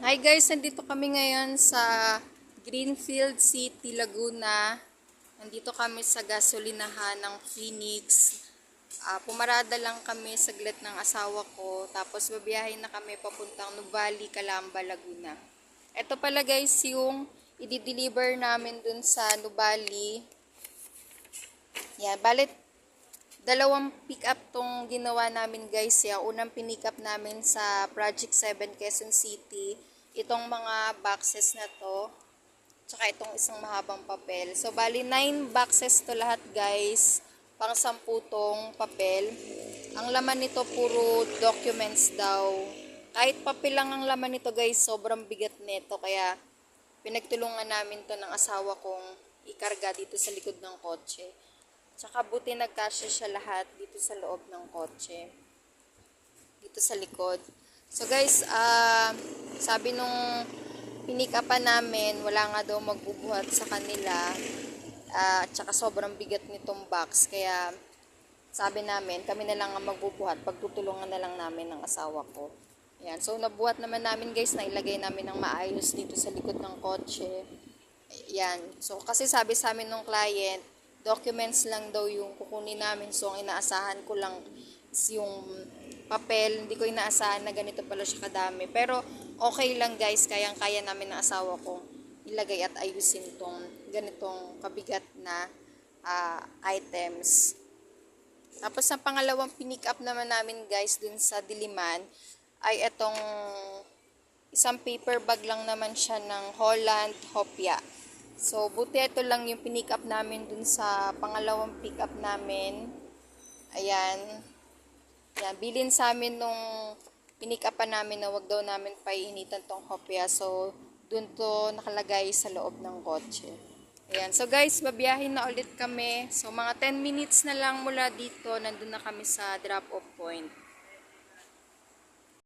Hi guys, nandito kami ngayon sa Greenfield City, Laguna. Nandito kami sa gasolinahan ng Phoenix. Pumarada lang kami saglit ng asawa ko. Tapos babiyahin na kami papuntang Nuvali, Calamba, Laguna. Ito pala guys yung i-deliver namin dun sa Nuvali. Yan, balit dalawang pick up tong ginawa namin guys. Unang pinick up namin sa Project 7 Quezon City. Itong mga boxes na to. Tsaka itong isang mahabang papel. So, bali 9 boxes to lahat guys. Pang 10 tong papel. Ang laman nito puro documents daw. Kahit papel lang ang laman nito guys, sobrang bigat nito. Kaya, pinagtulungan namin to ng asawa kong ikarga dito sa likod ng kotse. Tsaka buti nagkasya siya lahat dito sa loob ng kotse. Dito sa likod. So guys, sabi nung pinikapan namin, wala nga daw magbubuhat sa kanila. Tsaka sobrang bigat nitong box. Kaya sabi namin, kami na lang ang magbubuhat. Pagtutulungan na lang namin ng asawa ko. Ayan. So nabuhat naman namin guys, na ilagay namin ng maayos dito sa likod ng kotse. Ayan. So kasi sabi sa amin ng client, documents lang daw yung kukunin namin. So, ang inaasahan ko lang is yung papel. Hindi ko inaasahan na ganito pala siya kadami. Pero, okay lang guys. Kayang-kaya namin ng asawa ko ilagay at ayusin tong ganitong kabigat na items. Tapos, ang pangalawang pinick up naman namin guys dun sa Diliman ay itong isang paper bag lang naman siya ng Holland Hopia. So, buti ito lang yung pinick up namin dun sa pangalawang pick up namin. Ayan. Ayan. Bilin sa amin nung pinick up pa namin na wag daw namin painitan tong hopya. So, dun to nakalagay sa loob ng kotse. Ayan. So, guys, babiyahin na ulit kami. So, mga 10 minutes na lang mula dito, nandun na kami sa drop-off point.